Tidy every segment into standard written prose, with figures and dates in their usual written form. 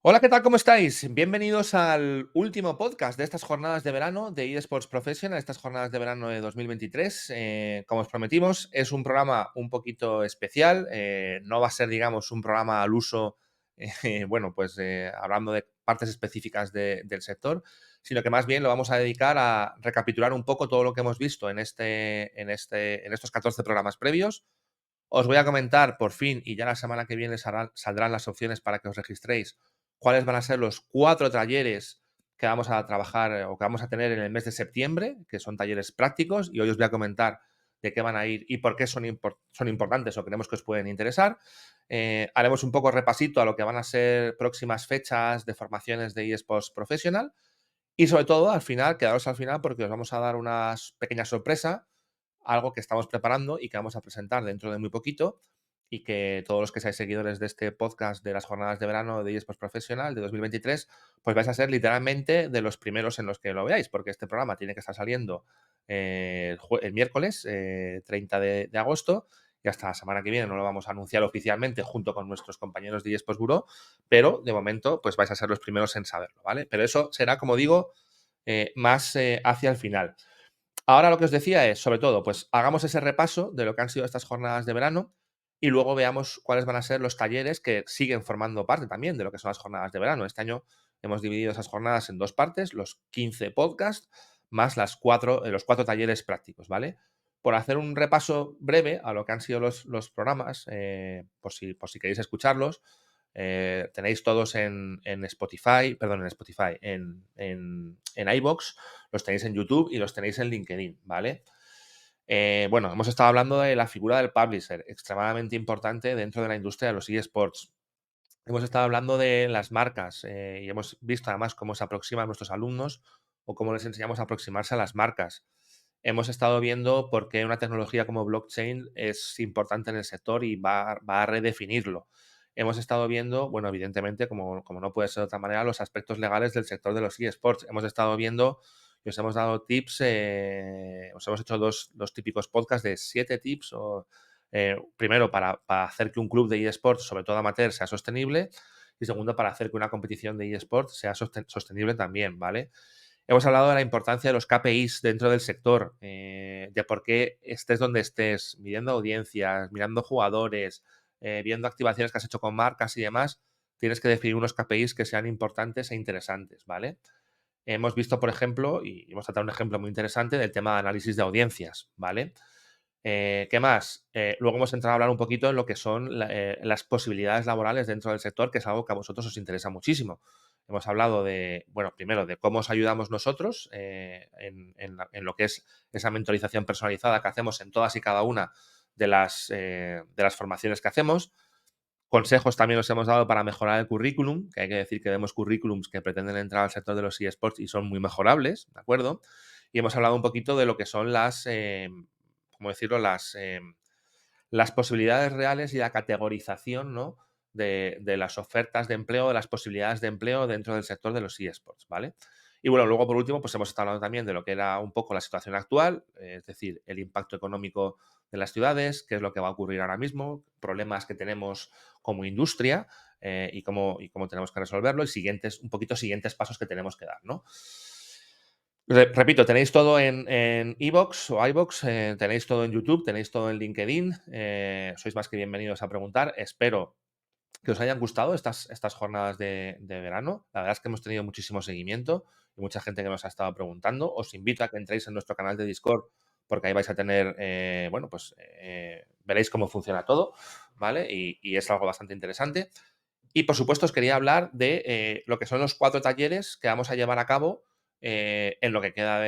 Hola, ¿qué tal? ¿Cómo estáis? Bienvenidos al último podcast de estas jornadas de verano de eSports Professional, estas jornadas de verano de 2023. Como os prometimos, es un programa un poquito especial. No va a ser, digamos, un programa al uso, hablando de partes específicas del sector, sino que más bien lo vamos a dedicar a recapitular un poco todo lo que hemos visto en estos 14 programas previos. Os voy a comentar por fin, y ya la semana que viene saldrán las opciones para que os registréis, cuáles van a ser los 4 talleres que vamos a trabajar o que vamos a tener en el mes de septiembre, que son talleres prácticos, y hoy os voy a comentar de qué van a ir y por qué son importantes o creemos que os pueden interesar. Haremos un poco repasito a lo que van a ser próximas fechas de formaciones de eSports Professional y sobre todo, al final, quedaros al final porque os vamos a dar una pequeña sorpresa, algo que estamos preparando y que vamos a presentar dentro de muy poquito y que todos los que seáis seguidores de este podcast de las jornadas de verano de eSports Profesional de 2023, pues vais a ser literalmente de los primeros en los que lo veáis, porque este programa tiene que estar saliendo el miércoles 30 de agosto y hasta la semana que viene no lo vamos a anunciar oficialmente junto con nuestros compañeros de eSports Bureau, pero de momento pues vais a ser los primeros en saberlo, ¿vale? Pero eso será, como digo, más hacia el final. Ahora lo que os decía es, sobre todo, pues hagamos ese repaso de lo que han sido estas jornadas de verano y luego veamos cuáles van a ser los talleres que siguen formando parte también de lo que son las jornadas de verano. Este año hemos dividido esas jornadas en dos partes, los 15 podcasts más los cuatro talleres prácticos, ¿vale? Por hacer un repaso breve a lo que han sido los programas, por si queréis escucharlos, tenéis todos en Spotify, perdón, en Spotify, en iVoox, los tenéis en YouTube y los tenéis en LinkedIn, ¿vale? Bueno, hemos estado hablando de la figura del publisher, extremadamente importante dentro de la industria de los eSports. Hemos estado hablando de las marcas y hemos visto además cómo se aproximan a nuestros alumnos o cómo les enseñamos a aproximarse a las marcas. Hemos estado viendo por qué una tecnología como blockchain es importante en el sector y va a redefinirlo. Hemos estado viendo, bueno, evidentemente, como no puede ser de otra manera, los aspectos legales del sector de los eSports. Hemos estado viendo y os hemos dado tips, os hemos hecho dos típicos podcasts de 7 tips primero, para hacer que un club de eSports, sobre todo amateur, sea sostenible. Y segundo, para hacer que una competición de eSports sea sostenible también, ¿vale? Hemos hablado de la importancia de los KPIs dentro del sector, de por qué estés donde estés, midiendo audiencias, mirando jugadores, viendo activaciones que has hecho con marcas y demás, tienes que definir unos KPIs que sean importantes e interesantes, ¿vale? Hemos visto, por ejemplo, y hemos tratado un ejemplo muy interesante del tema de análisis de audiencias, ¿vale? ¿Qué más? Luego hemos entrado a hablar un poquito en lo que son las posibilidades laborales dentro del sector, que es algo que a vosotros os interesa muchísimo. Hemos hablado de, bueno, primero de cómo os ayudamos nosotros en lo que es esa mentorización personalizada que hacemos en todas y cada una de las formaciones que hacemos. Consejos también os hemos dado para mejorar el currículum, que hay que decir que vemos currículums que pretenden entrar al sector de los eSports y son muy mejorables, ¿de acuerdo? Y hemos hablado un poquito de lo que son ¿cómo decirlo? Las posibilidades reales y la categorización, ¿no? De las ofertas de empleo, de las posibilidades de empleo dentro del sector de los eSports, ¿vale? Y bueno, luego por último, pues hemos estado hablando también de lo que era un poco la situación actual, es decir, el impacto económico de las ciudades, qué es lo que va a ocurrir ahora mismo, problemas que tenemos como industria y cómo tenemos que resolverlo y un poquito siguientes pasos que tenemos que dar, ¿no? Repito, tenéis todo en iVoox o iVoox, tenéis todo en YouTube, tenéis todo en LinkedIn. Sois más que bienvenidos a preguntar. Espero que os hayan gustado estas jornadas de verano. La verdad es que hemos tenido muchísimo seguimiento y mucha gente que nos ha estado preguntando. Os invito a que entréis en nuestro canal de Discord porque ahí vais a tener, veréis cómo funciona todo, ¿vale? Y es algo bastante interesante. Y por supuesto os quería hablar de lo que son los 4 talleres que vamos a llevar a cabo en lo que queda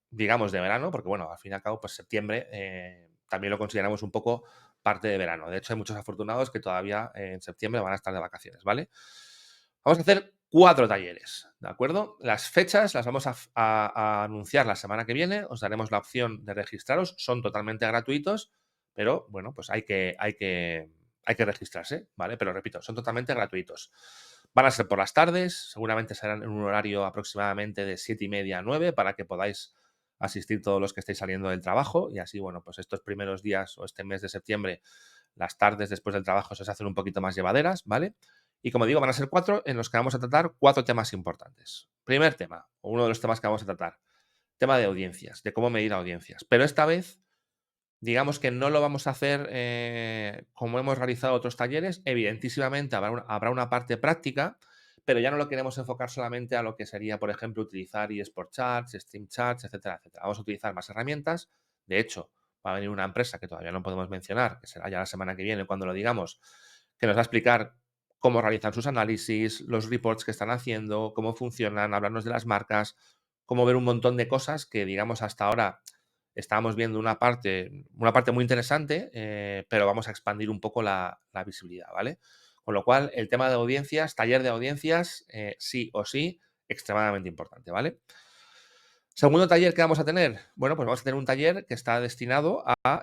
digamos, de verano, porque bueno, al fin y al cabo, pues septiembre también lo consideramos un poco parte de verano. De hecho, hay muchos afortunados que todavía en septiembre van a estar de vacaciones, ¿vale? Vamos a hacer 4 talleres, ¿de acuerdo? Las fechas las vamos a anunciar la semana que viene, os daremos la opción de registraros, son totalmente gratuitos, pero bueno, pues hay que registrarse, ¿vale? Pero repito, son totalmente gratuitos. Van a ser por las tardes, seguramente serán en un horario aproximadamente de 7:30 a 9 para que podáis asistir todos los que estéis saliendo del trabajo y así, bueno, pues estos primeros días o este mes de septiembre, las tardes después del trabajo se os hacen un poquito más llevaderas, ¿vale? Y como digo, van a ser 4 en los que vamos a tratar 4 temas importantes. Primer tema, o uno de los temas que vamos a tratar, tema de audiencias, de cómo medir audiencias. Pero esta vez, digamos que no lo vamos a hacer como hemos realizado otros talleres. Evidentísimamente habrá una parte práctica, pero ya no lo queremos enfocar solamente a lo que sería, por ejemplo, utilizar eSport Charts, Stream Charts, etcétera, etcétera. Vamos a utilizar más herramientas. De hecho, va a venir una empresa que todavía no podemos mencionar, que será ya la semana que viene cuando lo digamos, que nos va a explicar cómo realizan sus análisis, los reports que están haciendo, cómo funcionan, hablarnos de las marcas, cómo ver un montón de cosas que, digamos, hasta ahora estábamos viendo una parte muy interesante, pero vamos a expandir un poco la visibilidad, ¿vale? Con lo cual, el tema de audiencias, taller de audiencias, sí o sí, extremadamente importante, ¿vale? Segundo taller que vamos a tener, bueno, pues vamos a tener un taller que está destinado a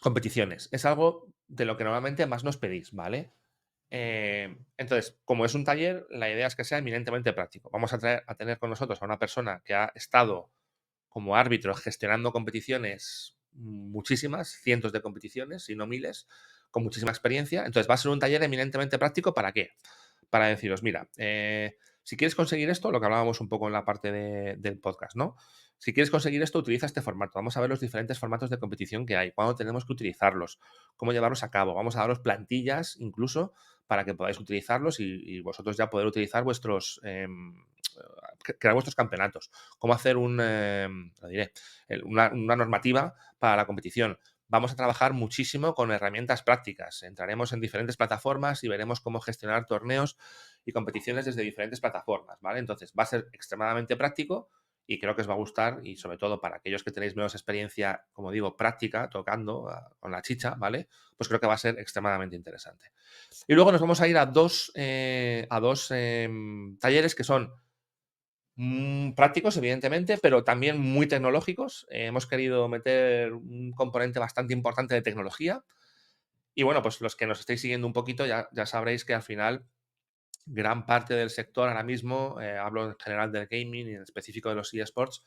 competiciones. Es algo de lo que normalmente más nos pedís, ¿vale? Entonces, como es un taller, la idea es que sea eminentemente práctico. Vamos a tener con nosotros a una persona que ha estado como árbitro gestionando competiciones, muchísimas, cientos de competiciones, si no miles, con muchísima experiencia. Entonces, va a ser un taller eminentemente práctico. ¿Para qué? Para deciros, mira, si quieres conseguir esto, lo que hablábamos un poco en la parte del podcast, ¿no? Si quieres conseguir esto, utiliza este formato. Vamos a ver los diferentes formatos de competición que hay, cuándo tenemos que utilizarlos, cómo llevarlos a cabo. Vamos a daros plantillas incluso para que podáis utilizarlos y vosotros ya poder utilizar crear vuestros campeonatos. Cómo hacer lo diré, una normativa para la competición. Vamos a trabajar muchísimo con herramientas prácticas. Entraremos en diferentes plataformas y veremos cómo gestionar torneos y competiciones desde diferentes plataformas, ¿vale? Entonces, va a ser extremadamente práctico y creo que os va a gustar y sobre todo para aquellos que tenéis menos experiencia, como digo, práctica, tocando con la chicha, ¿vale? Pues creo que va a ser extremadamente interesante. Y luego nos vamos a ir a dos talleres que son prácticos, evidentemente, pero también muy tecnológicos. Hemos querido meter un componente bastante importante de tecnología. Y bueno, pues los que nos estáis siguiendo un poquito ya sabréis que al final gran parte del sector ahora mismo, hablo en general del gaming y en específico de los eSports,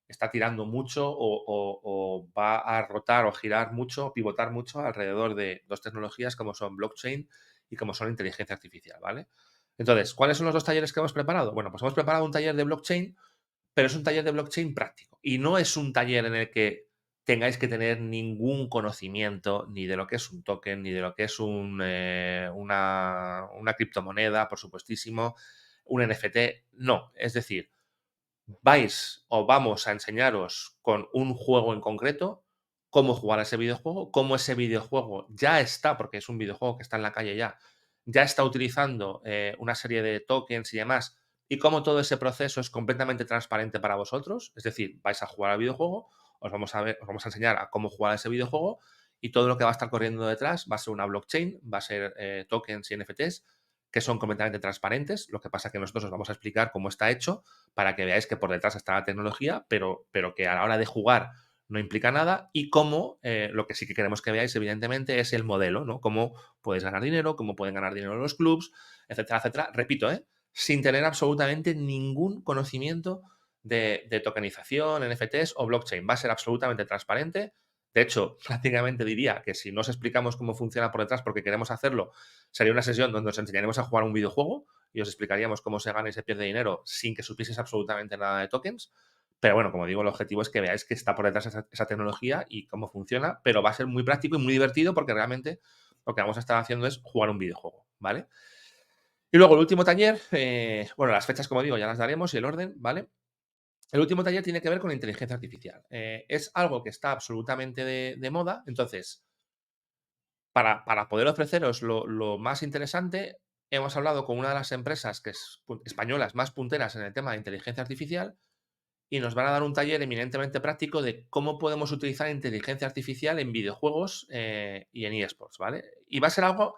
está tirando mucho o va a rotar o girar mucho, pivotar mucho alrededor de dos tecnologías como son blockchain y como son inteligencia artificial, ¿vale? Entonces, ¿cuáles son los dos talleres que hemos preparado? Bueno, pues hemos preparado un taller de blockchain, pero es un taller de blockchain práctico y no es un taller en el que tengáis que tener ningún conocimiento ni de lo que es un token, ni de lo que es una criptomoneda, por supuestísimo, un NFT. No, es decir, vais o vamos a enseñaros con un juego en concreto cómo jugar a ese videojuego, cómo ese videojuego ya está, porque es un videojuego que está en la calle ya está utilizando una serie de tokens y demás, y cómo todo ese proceso es completamente transparente para vosotros. Es decir, vais a jugar al videojuego, os vamos a enseñar a cómo jugar a ese videojuego y todo lo que va a estar corriendo detrás va a ser una blockchain, va a ser tokens y NFTs que son completamente transparentes. Lo que pasa es que nosotros os vamos a explicar cómo está hecho para que veáis que por detrás está la tecnología, pero que a la hora de jugar no implica nada y cómo, lo que sí que queremos que veáis, evidentemente, es el modelo, ¿no? Cómo podéis ganar dinero, cómo pueden ganar dinero los clubs, etcétera, etcétera. Repito, sin tener absolutamente ningún conocimiento de tokenización, NFTs o blockchain. Va a ser absolutamente transparente. De hecho, prácticamente diría que si no os explicamos cómo funciona por detrás porque queremos hacerlo, sería una sesión donde os enseñaremos a jugar un videojuego y os explicaríamos cómo se gana y se pierde dinero sin que supieseis absolutamente nada de tokens. Pero bueno, como digo, el objetivo es que veáis que está por detrás esa tecnología y cómo funciona, pero va a ser muy práctico y muy divertido porque realmente lo que vamos a estar haciendo es jugar un videojuego, ¿vale? Y luego el último taller, bueno, las fechas, como digo, ya las daremos y el orden, ¿vale? El último taller tiene que ver con inteligencia artificial. Es algo que está absolutamente de moda, entonces, para poder ofreceros lo más interesante, hemos hablado con una de las empresas que es españolas más punteras en el tema de inteligencia artificial y nos van a dar un taller eminentemente práctico de cómo podemos utilizar inteligencia artificial en videojuegos y en eSports, ¿vale? Y va a ser algo,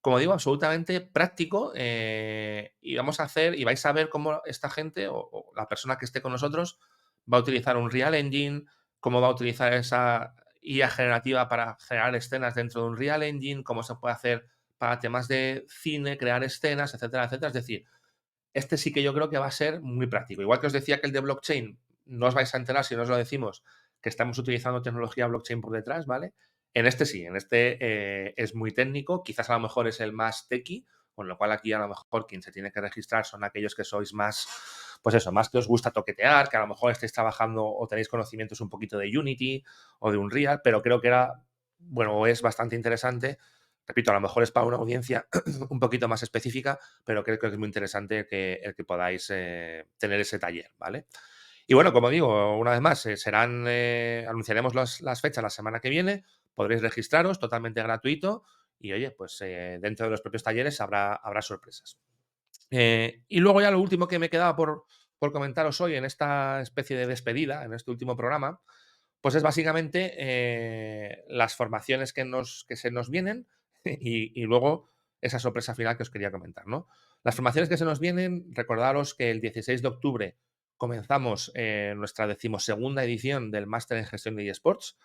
como digo, absolutamente práctico y vamos a hacer y vais a ver cómo esta gente o la persona que esté con nosotros va a utilizar un Real Engine, cómo va a utilizar esa IA generativa para generar escenas dentro de un Real Engine, cómo se puede hacer para temas de cine, crear escenas, etcétera, etcétera. Es decir, este sí que yo creo que va a ser muy práctico. Igual que os decía que el de blockchain no os vais a enterar si no os lo decimos, que estamos utilizando tecnología blockchain por detrás, ¿vale? En este sí, en este es muy técnico, quizás a lo mejor es el más techy, con lo cual aquí a lo mejor quien se tiene que registrar son aquellos que sois más, pues eso, más que os gusta toquetear, que a lo mejor estáis trabajando o tenéis conocimientos un poquito de Unity o de Unreal, pero creo que era, bueno, es bastante interesante. Repito, a lo mejor es para una audiencia un poquito más específica, pero creo que es muy interesante el que podáis tener ese taller, ¿vale? Y bueno, como digo, una vez más, anunciaremos las fechas la semana que viene, podréis registraros totalmente gratuito y oye, pues dentro de los propios talleres habrá sorpresas. Y luego ya lo último que me quedaba por comentaros hoy en esta especie de despedida, en este último programa, pues es básicamente las formaciones que se nos vienen y luego esa sorpresa final que os quería comentar, ¿no? Las formaciones que se nos vienen, recordaros que el 16 de octubre comenzamos nuestra 12ª edición del Máster en Gestión de eSports.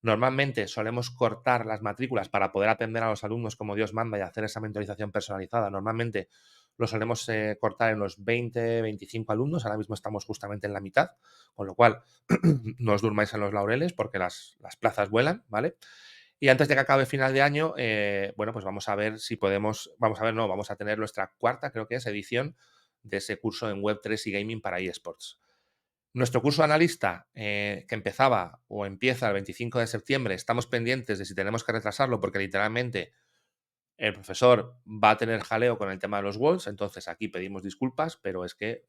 Normalmente solemos cortar las matrículas para poder atender a los alumnos como Dios manda y hacer esa mentorización personalizada. Normalmente lo solemos cortar en los 20, 25 alumnos. Ahora mismo estamos justamente en la mitad, con lo cual no os durmáis en los laureles porque las plazas vuelan, ¿vale? Y antes de que acabe final de año, bueno, pues vamos a ver si podemos, vamos a ver, no, vamos a tener nuestra cuarta, creo que es, edición de ese curso en Web3 y Gaming para eSports. Nuestro curso de analista, que empezaba o empieza el 25 de septiembre, estamos pendientes de si tenemos que retrasarlo porque literalmente el profesor va a tener jaleo con el tema de los Worlds, entonces aquí pedimos disculpas, pero es que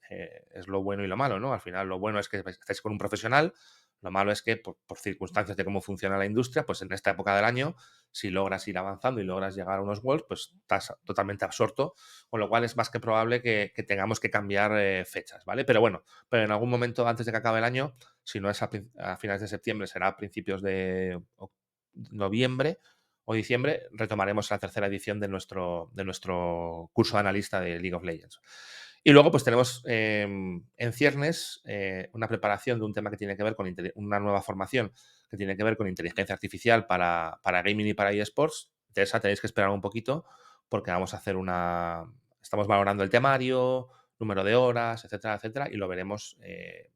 es lo bueno y lo malo, ¿no? Al final lo bueno es que estáis con un profesional, lo malo es que por circunstancias de cómo funciona la industria, pues en esta época del año, si logras ir avanzando y logras llegar a unos Worlds, pues estás totalmente absorto, con lo cual es más que probable que tengamos que cambiar fechas, ¿vale? Pero bueno, pero en algún momento antes de que acabe el año, si no es a finales de septiembre, será a principios de noviembre, o diciembre retomaremos la tercera edición de nuestro curso de analista de League of Legends. Y luego, pues tenemos en ciernes una preparación de un tema que tiene que ver con una nueva formación que tiene que ver con inteligencia artificial para gaming y para eSports. De esa tenéis que esperar un poquito porque vamos a hacer estamos valorando el temario, número de horas, etcétera, etcétera, y lo veremos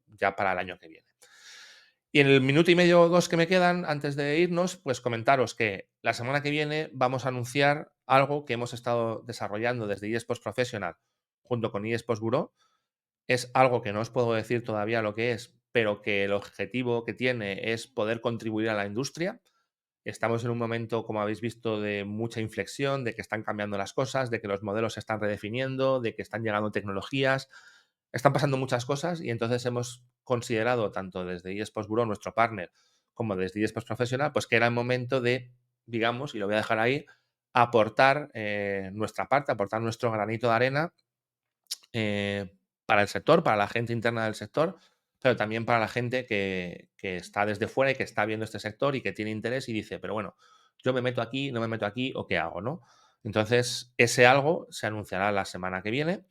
ya para el año que viene. Y en el minuto y medio o dos que me quedan antes de irnos, pues comentaros que la semana que viene vamos a anunciar algo que hemos estado desarrollando desde eSports Professional junto con eSports Bureau. Es algo que no os puedo decir todavía lo que es, pero que el objetivo que tiene es poder contribuir a la industria. Estamos en un momento, como habéis visto, de mucha inflexión, de que están cambiando las cosas, de que los modelos se están redefiniendo, de que están llegando tecnologías. Están pasando muchas cosas y entonces hemos considerado, tanto desde eSports Bureau, nuestro partner, como desde eSports Professional, pues que era el momento de, digamos, y lo voy a dejar ahí, aportar nuestra parte, aportar nuestro granito de arena para el sector, para la gente interna del sector, pero también para la gente que está desde fuera y que está viendo este sector y que tiene interés y dice, pero bueno, yo me meto aquí, no me meto aquí o qué hago, ¿no? Entonces, ese algo se anunciará la semana que viene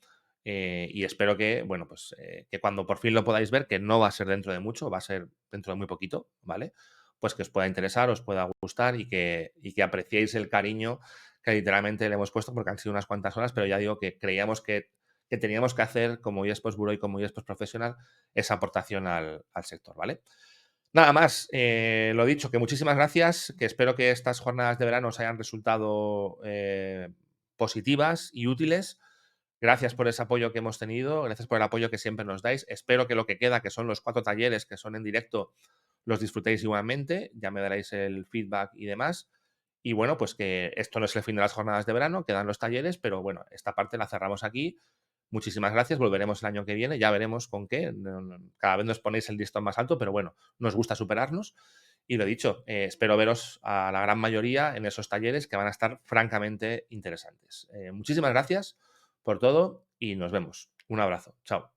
y espero que, bueno, pues que cuando por fin lo podáis ver, que no va a ser dentro de mucho, va a ser dentro de muy poquito, ¿vale? Pues que os pueda interesar, os pueda gustar y que apreciéis el cariño que literalmente le hemos puesto porque han sido unas cuantas horas, pero ya digo que creíamos que teníamos que hacer como eSports Bureau y como eSports Professional esa aportación al sector, ¿vale? Nada más, lo dicho, que muchísimas gracias, que espero que estas jornadas de verano os hayan resultado positivas y útiles. Gracias por ese apoyo que hemos tenido, gracias por el apoyo que siempre nos dais. Espero que lo que queda, que son los 4 talleres que son en directo, los disfrutéis igualmente, ya me daréis el feedback y demás. Y bueno, pues que esto no es el fin de las jornadas de verano, quedan los talleres, pero bueno, esta parte la cerramos aquí. Muchísimas gracias, volveremos el año que viene, ya veremos con qué. Cada vez nos ponéis el listón más alto, pero bueno, nos gusta superarnos. Y lo dicho, espero veros a la gran mayoría en esos talleres que van a estar francamente interesantes. Muchísimas gracias por todo y nos vemos. Un abrazo. Chao.